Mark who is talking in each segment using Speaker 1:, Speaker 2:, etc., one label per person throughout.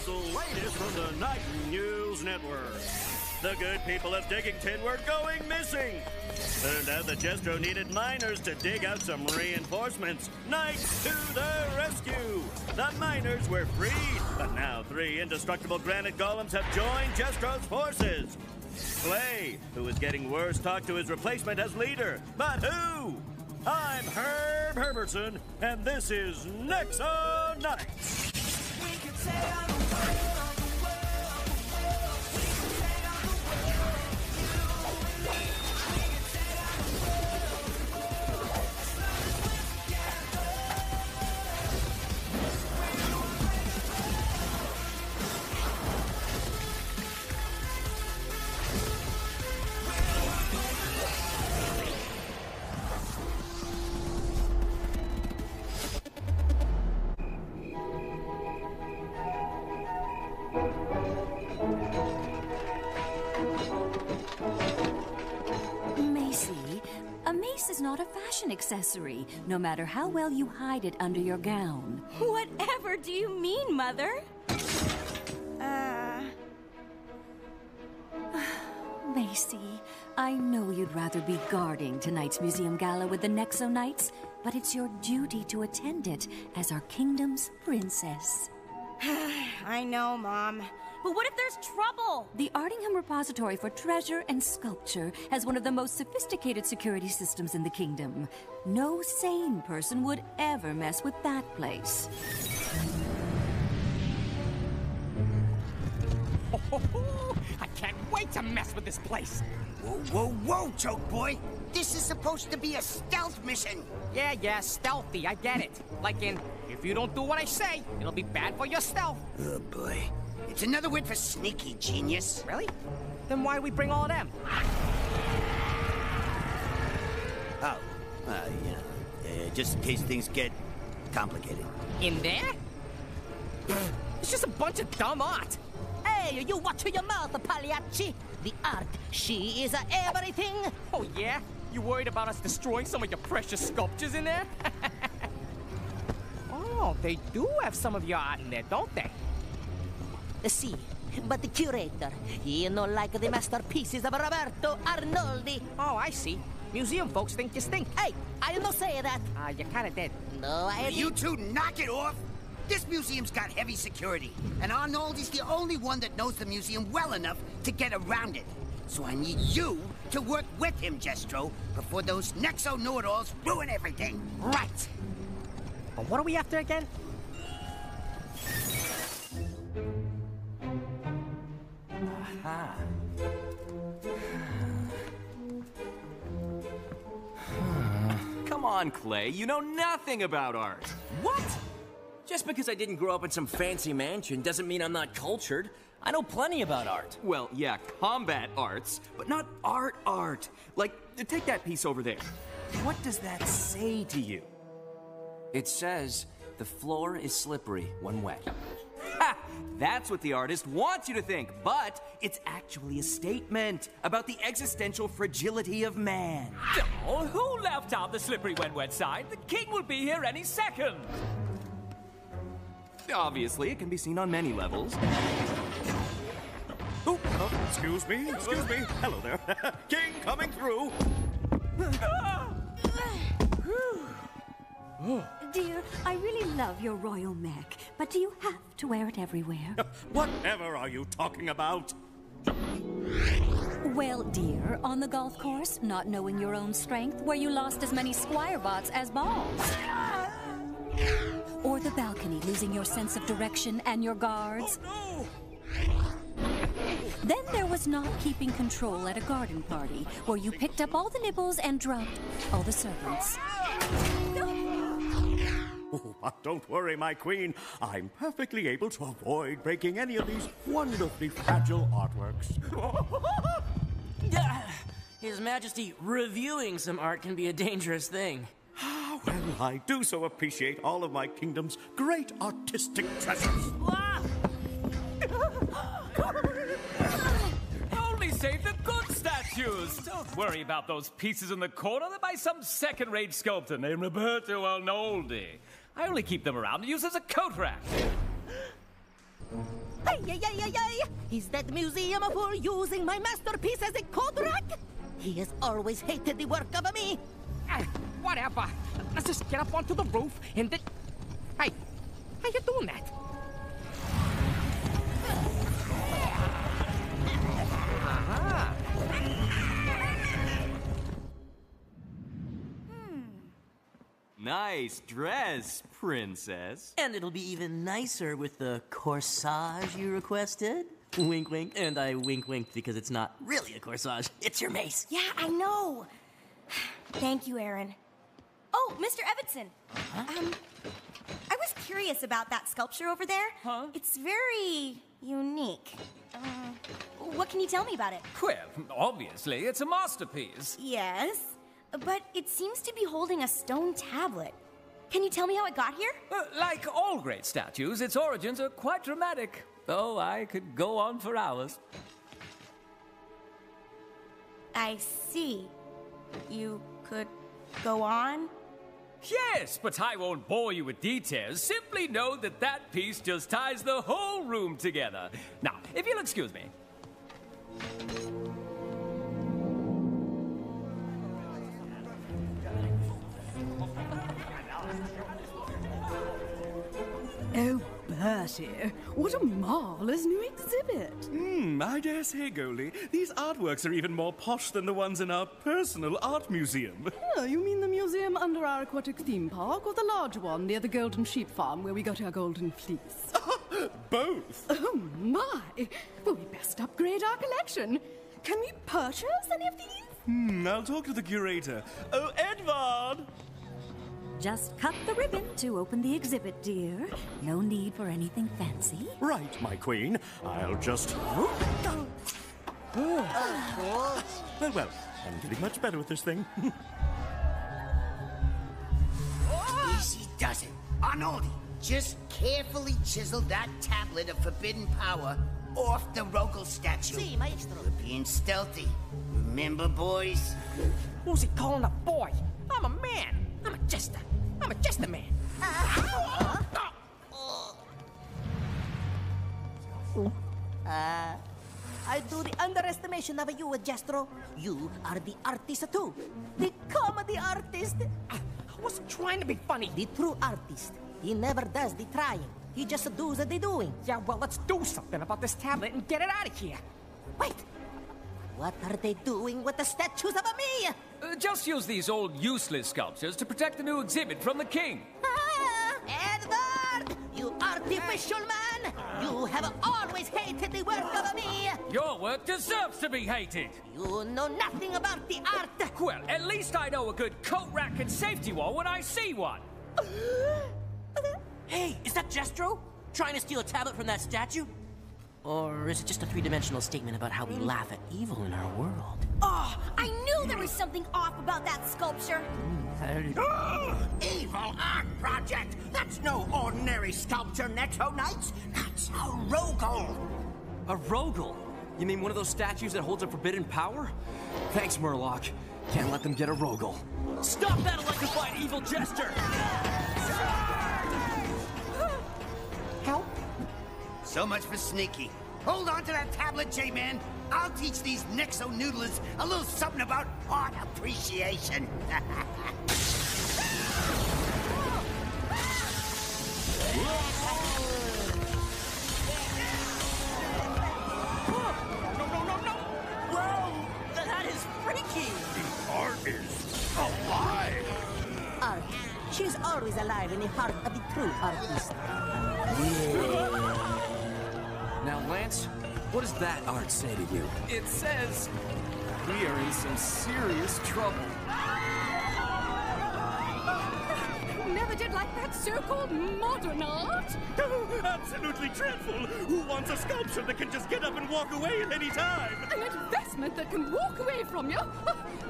Speaker 1: the latest from the Night News Network. The good people of Diggington were going missing. Turned out that Jestro needed miners to dig out some reinforcements. Knights to the rescue! The miners were freed, but now 3 indestructible granite golems have joined Jestro's forces. Clay, who is getting worse, talked to his replacement as leader. But who? I'm Herb Herbertson, and this is Nexo Nights.
Speaker 2: We could say on the world.
Speaker 3: Is not a fashion accessory, no matter how well you hide it under your gown.
Speaker 4: Whatever do you mean, Mother?
Speaker 3: Macy, I know you'd rather be guarding tonight's museum gala with the Nexo Knights, but it's your duty to attend it as our kingdom's princess.
Speaker 4: I know, Mom. But what if there's trouble?
Speaker 3: The Ardingham Repository for Treasure and Sculpture has one of the most sophisticated security systems in the kingdom. No sane person would ever mess with that place.
Speaker 5: I can't wait to mess with this place.
Speaker 6: Whoa, whoa, whoa, Choke Boy! This is supposed to be a stealth mission.
Speaker 5: Yeah, stealthy, I get it. Like in, if you don't do what I say, it'll be bad for your stealth.
Speaker 6: Oh, boy. It's another word for sneaky, genius.
Speaker 5: Really? Then why do we bring all of them?
Speaker 6: Oh, just in case things get complicated.
Speaker 5: In there? It's just a bunch of dumb art.
Speaker 7: Hey, you watch your mouth, Pagliacci. The art, she is everything.
Speaker 5: Oh, yeah? You worried about us destroying some of your precious sculptures in there? Oh, they do have some of your art in there, don't they?
Speaker 7: See, but the curator, he no like the masterpieces of Roberto Arnoldi.
Speaker 5: Oh, I see. Museum folks think you stink.
Speaker 7: Hey, I no say that.
Speaker 5: You kinda did.
Speaker 7: No, I
Speaker 6: You two knock it off! This museum's got heavy security, and Arnoldi's the only one that knows the museum well enough to get around it. So I need you to work with him, Jestro, before those Nexo know-it-alls ruin everything.
Speaker 5: Right. But what are we after again?
Speaker 8: Aha. Come on, Clay. You know nothing about art.
Speaker 9: What? Just because I didn't grow up in some fancy mansion doesn't mean I'm not cultured. I know plenty about art.
Speaker 8: Well, yeah, combat arts, but not art. Like, take that piece over there. What does that say to you?
Speaker 9: It says, the floor is slippery when wet.
Speaker 8: Ha! That's what the artist wants you to think, but it's actually a statement about the existential fragility of man.
Speaker 10: Oh, who left out the slippery when wet side? The king will be here any second.
Speaker 8: Obviously, it can be seen on many levels.
Speaker 1: Oh, excuse me. Hello there. King coming through.
Speaker 3: Dear, I really love your royal mech, but do you have to wear it everywhere?
Speaker 1: Whatever are you talking about?
Speaker 3: Well, dear, on the golf course, not knowing your own strength, where you lost as many squire bots as balls. Or the balcony, losing your sense of direction and your guards.
Speaker 1: Oh, no!
Speaker 3: Then there was not keeping control at a garden party, where you picked up all the nibbles and dropped all the servants.
Speaker 1: Oh, but don't worry, my queen. I'm perfectly able to avoid breaking any of these wonderfully fragile artworks.
Speaker 9: His Majesty, reviewing some art can be a dangerous thing.
Speaker 1: Well, I do so appreciate all of my kingdom's great artistic treasures.
Speaker 10: Only save the good statues. Don't worry about those pieces in the corner. They're by some second-rate sculptor named Roberto Arnoldi. I only keep them around to use as a coat rack.
Speaker 7: Ay, ay, ay, ay, ay! Is that museum for using my masterpiece as a code rack? He has always hated the work of me.
Speaker 5: Whatever. Let's just get up onto the roof and then... Hey, how you doing that?
Speaker 8: Nice dress, princess.
Speaker 7: And it'll be even nicer with the corsage you requested. Wink, wink. And I wink, wink because it's not really a corsage. It's your mace.
Speaker 4: Yeah, I know. Thank you, Aaron. Oh, Mr. Evanson. I was curious about that sculpture over there.
Speaker 10: Huh?
Speaker 4: It's very unique. What can you tell me about it?
Speaker 10: Well, obviously, it's a masterpiece.
Speaker 4: Yes, but it seems to be holding a stone tablet. Can you tell me how it got here?
Speaker 10: Like all great statues, its origins are quite dramatic. Oh, I could go on for hours.
Speaker 4: I see. You could go on?
Speaker 10: Yes, but I won't bore you with details. Simply know that that piece just ties the whole room together. Now, if you'll excuse me.
Speaker 11: Oh, Bertie, what a marvelous new exhibit.
Speaker 12: I dare say, Goldie, these artworks are even more posh than the ones in our personal art museum.
Speaker 11: Oh, you mean the museum under our aquatic theme park, or the large one near the Golden Sheep Farm where we got our golden fleece?
Speaker 12: Both.
Speaker 11: Oh, my. Well, we best upgrade our collection. Can we purchase any of these?
Speaker 12: I'll talk to the curator. Oh, Edvard!
Speaker 3: Just cut the ribbon to open the exhibit, dear. No need for anything fancy.
Speaker 1: Right, my queen. I'll just... Well, I'm getting much better with this thing.
Speaker 6: Easy does it. Arnoldi, just carefully chisel that tablet of forbidden power off the Rogel statue.
Speaker 7: Si, maestro.
Speaker 6: We're being stealthy. Remember, boys?
Speaker 5: Who's he calling a boy? I'm a man. I'm a jester man.
Speaker 7: I do the underestimation of you, Jestro. You are the artist too. The comedy artist.
Speaker 5: I wasn't trying to be funny.
Speaker 7: The true artist. He never does the trying. He just does the doing.
Speaker 5: Yeah, well, let's do something about this tablet and get it out of here.
Speaker 7: Wait. What are they doing with the statues of me?
Speaker 10: Just use these old useless sculptures to protect the new exhibit from the king.
Speaker 7: Edward! You artificial man! You have always hated the work of me!
Speaker 10: Your work deserves to be hated.
Speaker 7: You know nothing about the art!
Speaker 10: Well, at least I know a good coat rack and safety wall when I see one.
Speaker 7: Hey, is that Jestro? Trying to steal a tablet from that statue? Or is it just a three-dimensional statement about how we laugh at evil in our world?
Speaker 4: Oh, I knew there was something off about that sculpture.
Speaker 6: Evil art project! That's no ordinary sculpture, Nexo Knights! That's a Rogel!
Speaker 8: A Rogel? You mean one of those statues that holds a forbidden power? Thanks, Murloc. Can't let them get a Rogel. Stop that electrified evil gesture!
Speaker 5: Help?
Speaker 6: So much for sneaky. Hold on to that tablet, J-Man. I'll teach these Nexo noodlers a little something about art appreciation.
Speaker 7: Whoa! That is freaky!
Speaker 1: The art is alive!
Speaker 7: Art. She's always alive in the heart of the true artist.
Speaker 8: Now, Lance, what does that art say to you? It says we are in some serious trouble.
Speaker 11: Never did like that so-called modern art.
Speaker 12: Oh, absolutely dreadful! Who wants a sculpture that can just get up and walk away at any time?
Speaker 11: An investment that can walk away from you.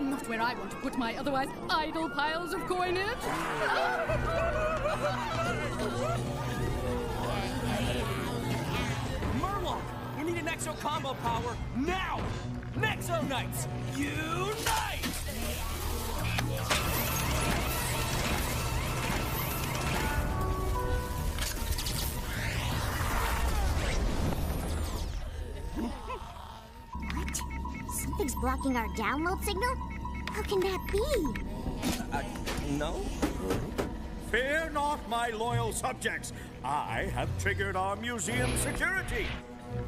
Speaker 11: Not where I want to put my otherwise idle piles of coinage.
Speaker 8: Murloc, we need an Nexo combo power now! Nexo Knights, unite!
Speaker 13: something's blocking our download signal? How can that be?
Speaker 9: No?
Speaker 1: Fear not, my loyal subjects. I have triggered our museum security.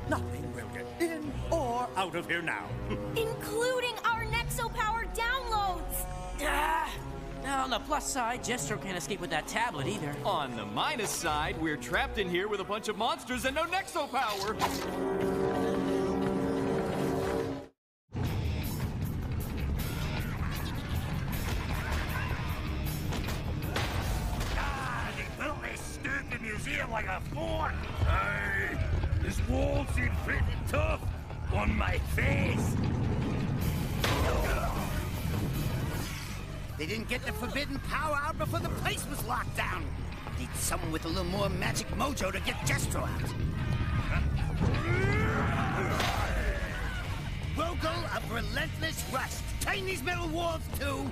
Speaker 1: Nothing will get in or out of here now.
Speaker 4: Including our Nexo-powered downloads!
Speaker 7: Now, on the plus side, Jestro can't escape with that tablet either.
Speaker 8: On the minus side, we're trapped in here with a bunch of monsters and no Nexo power.
Speaker 14: They built this stupid museum like a fort. Hey, this wall seems pretty tough on my face.
Speaker 6: They didn't get the forbidden power out before the place was locked down. Need someone with a little more magic mojo to get Jestro out. Rogol of Relentless Rust. Turn these metal walls to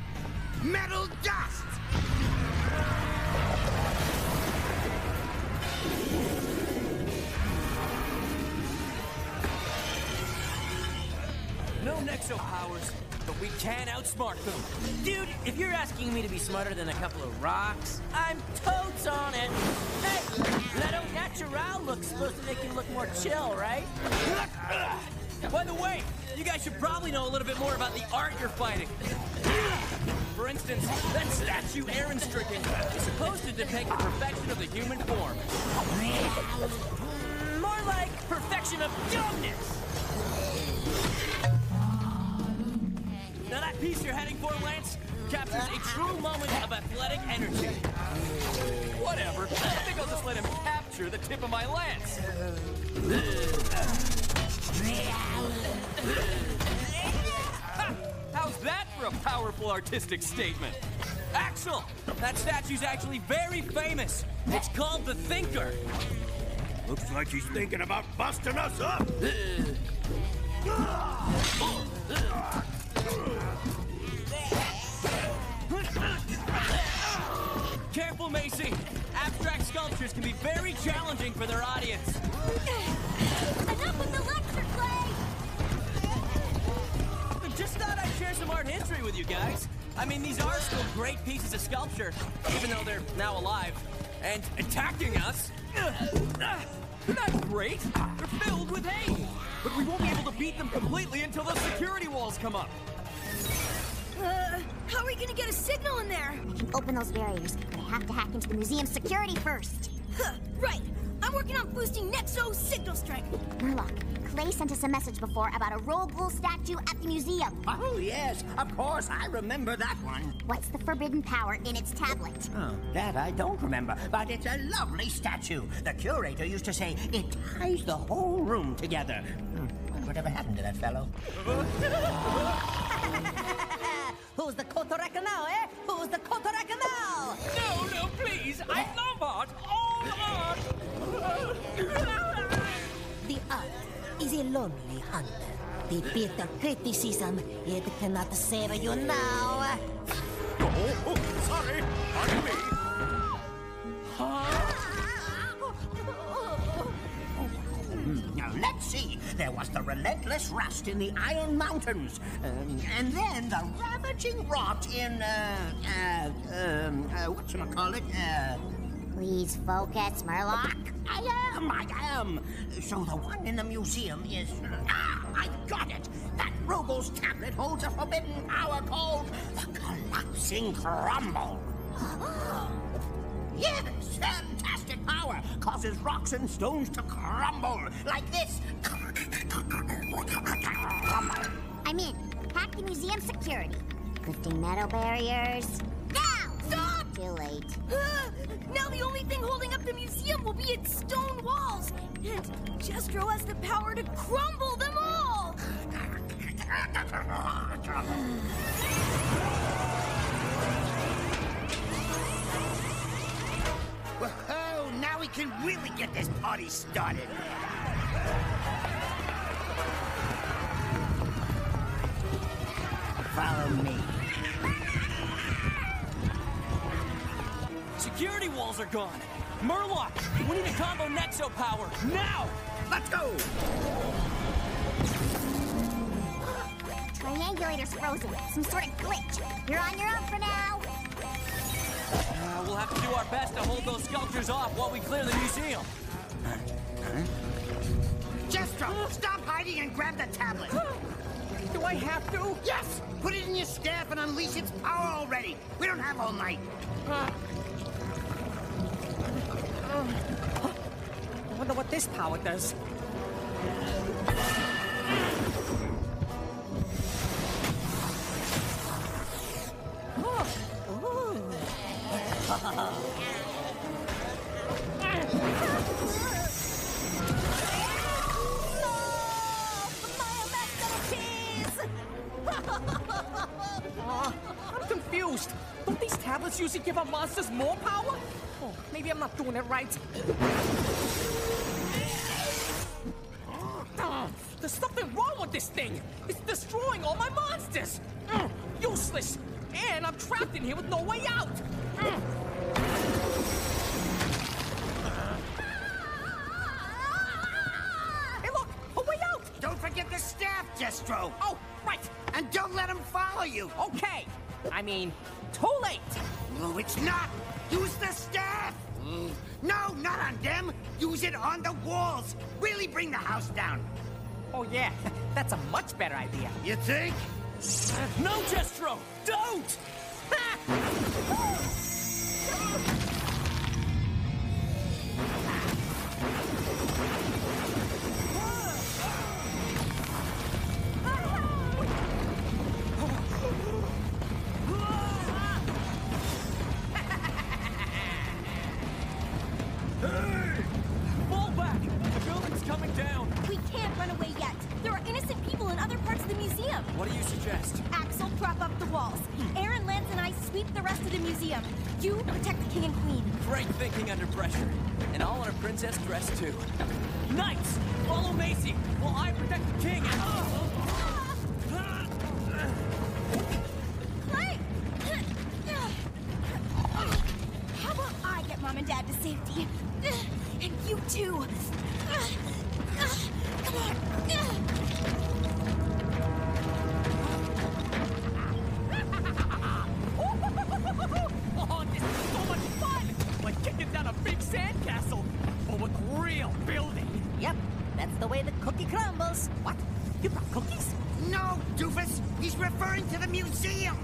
Speaker 6: metal dust!
Speaker 9: No Nexo powers, but we can outsmart them.
Speaker 7: Dude, if you're asking me to be smarter than a couple of rocks, I'm totes on it. Hey, that au natural look's supposed to make you look more chill, right?
Speaker 9: By the way, you guys should probably know a little bit more about the art you're fighting. For instance, that statue Aaron-stricken is supposed to depict the perfection of the human form.
Speaker 7: More like perfection of dumbness.
Speaker 9: Now that piece you're heading for, Lance, captures a true moment of athletic energy. Whatever. I think I'll just let him capture the tip of my lance. Ha! How's that for a powerful artistic statement? Axel! That statue's actually very famous. It's called the Thinker.
Speaker 14: Looks like he's thinking about busting us up.
Speaker 9: Careful, Macy. Abstract sculptures can be very challenging for their audience.
Speaker 4: Enough with the lecture, Clay!
Speaker 9: Just thought I'd share some art history with you guys. I mean, these are still great pieces of sculpture, even though they're now alive and attacking us. They're not great. They're filled with hate. But we won't be able to beat them completely until the security walls come up.
Speaker 4: How are we gonna get a signal in there?
Speaker 13: We can open those barriers, but I have to hack into the museum security first.
Speaker 4: Right. I'm working on boosting Nexo's signal strength.
Speaker 13: Murloc, Clay sent us a message before about a Rogol statue at the museum.
Speaker 6: Oh, yes, of course, I remember that one.
Speaker 13: What's the forbidden power in its tablet?
Speaker 6: Oh, that I don't remember, but it's a lovely statue. The curator used to say it ties the whole room together. Whatever happened to that fellow?
Speaker 7: Who's the Kotoreka now, eh? Who's the Kotoreka now?
Speaker 10: No, please. I love art. All art.
Speaker 15: The art is a lonely hunter. The bitter criticism, it cannot save you now.
Speaker 14: Oh, sorry. Pardon me.
Speaker 6: Now, let's see. There was the relentless rust in the Iron Mountains. And then the ravaging rot in, whatchamacallit?
Speaker 13: Please focus, Murloc.
Speaker 6: I am. So the one in the museum is... I got it. That Rogol's tablet holds a forbidden power called the Collapsing Crumble. Yes, fantastic power. Causes rocks and stones to crumble like this.
Speaker 13: I'm in. Hack the museum security. Lifting metal barriers. Now!
Speaker 4: Stop!
Speaker 13: Too late.
Speaker 4: Now the only thing holding up the museum will be its stone walls. And Jestro has the power to crumble them all.
Speaker 6: Whoa, now we can really get this party started. Follow me.
Speaker 9: Security walls are gone. Murloc, we need to combo Nexo power now.
Speaker 6: Let's go.
Speaker 13: generator's frozen. Some sort of glitch. You're on your own for now.
Speaker 9: We'll have to do our best to hold those sculptures off while we clear the museum.
Speaker 6: Jestro, stop hiding and grab the tablet.
Speaker 5: Do I have to?
Speaker 6: Yes! Put it in your staff and unleash its power already. We don't have all night.
Speaker 5: I wonder what this power does. I'm confused. Don't these tablets usually give our monsters more power? Oh, maybe I'm not doing it right. There's something wrong with this thing. It's destroying all my monsters. Useless. And I'm trapped in here with no way out. Hey, look, a way out.
Speaker 6: Don't forget the staff, Jestro.
Speaker 5: Oh, right.
Speaker 6: And don't let him follow you.
Speaker 5: Okay. I mean, too late.
Speaker 6: No, it's not. Use the staff. No, not on them. Use it on the walls. Really bring the house down.
Speaker 5: Oh, yeah. That's a much better idea.
Speaker 6: You think?
Speaker 9: No, Jestro! Don't!
Speaker 5: Fall back! The building's coming down!
Speaker 4: We can't run away yet. There are innocent people in other parts of the museum.
Speaker 9: What do you suggest?
Speaker 4: Axel, prop up the walls. Aaron, Lance, and I sweep the rest of the museum. You protect the king and queen.
Speaker 9: Great thinking under pressure. And all in a princess dress, too. Knights! Follow Macy while I protect the king and...
Speaker 4: Clay! How about I get Mom and Dad to safety? And you too. Come on.
Speaker 5: Oh, this is so much fun! Like kicking down a big sandcastle, but with a real building.
Speaker 15: Yep, that's the way the cookie crumbles.
Speaker 5: What? You brought cookies?
Speaker 6: No, doofus. He's referring to the museum.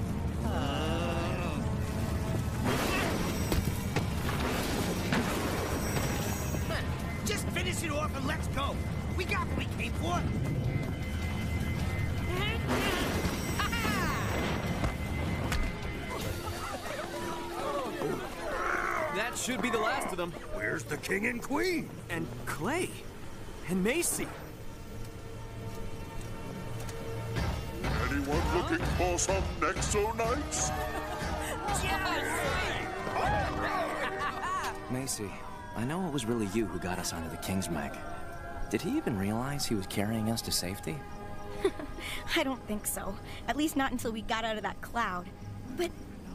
Speaker 6: Just finish it off and let's go. We got what we came for.
Speaker 8: That should be the last of them.
Speaker 14: Where's the king and queen?
Speaker 8: And Clay. And Macy.
Speaker 16: Anyone looking for some Nexo Knights?
Speaker 17: Macy, I know it was really you who got us onto the King's Meg. Did he even realize he was carrying us to safety?
Speaker 4: I don't think so. At least not until we got out of that cloud. But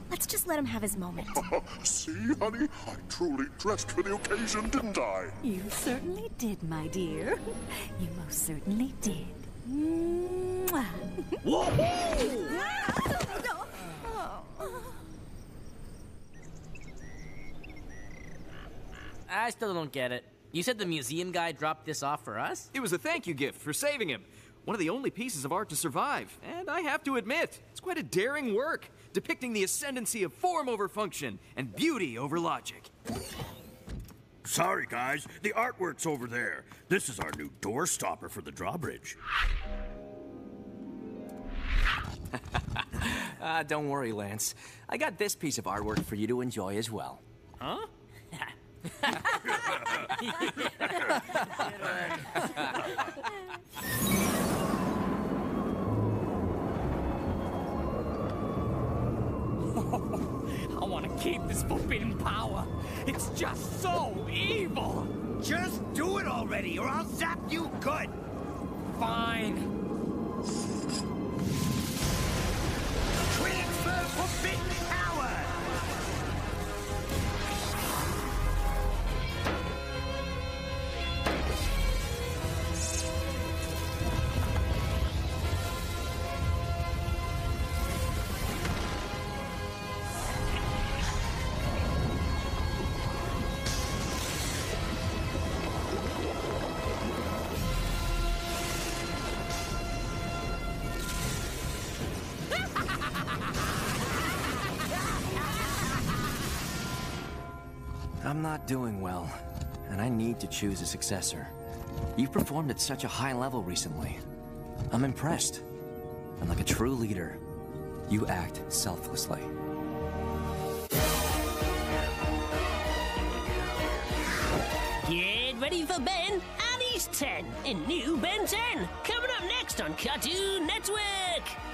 Speaker 4: let's just let him have his moment.
Speaker 16: See, honey? I truly dressed for the occasion, didn't I?
Speaker 3: You certainly did, my dear. You most certainly did. Mwah.
Speaker 7: I still don't get it. You said the museum guy dropped this off for us?
Speaker 8: It was a thank you gift for saving him. One of the only pieces of art to survive. And I have to admit, it's quite a daring work, depicting the ascendancy of form over function and beauty over logic.
Speaker 14: Sorry, guys. The artwork's over there. This is our new door stopper for the drawbridge.
Speaker 17: Don't worry, Lance. I got this piece of artwork for you to enjoy as well.
Speaker 7: Huh?
Speaker 5: I want to keep this forbidden power. It's just so evil.
Speaker 6: Just do it already, or I'll zap you good.
Speaker 5: Fine.
Speaker 6: Transfer forbidden power.
Speaker 17: I'm not doing well, and I need to choose a successor. You've performed at such a high level recently. I'm impressed. And like a true leader, you act selflessly.
Speaker 18: Get ready for Ben and his 10 in New Ben 10. Coming up next on Cartoon Network.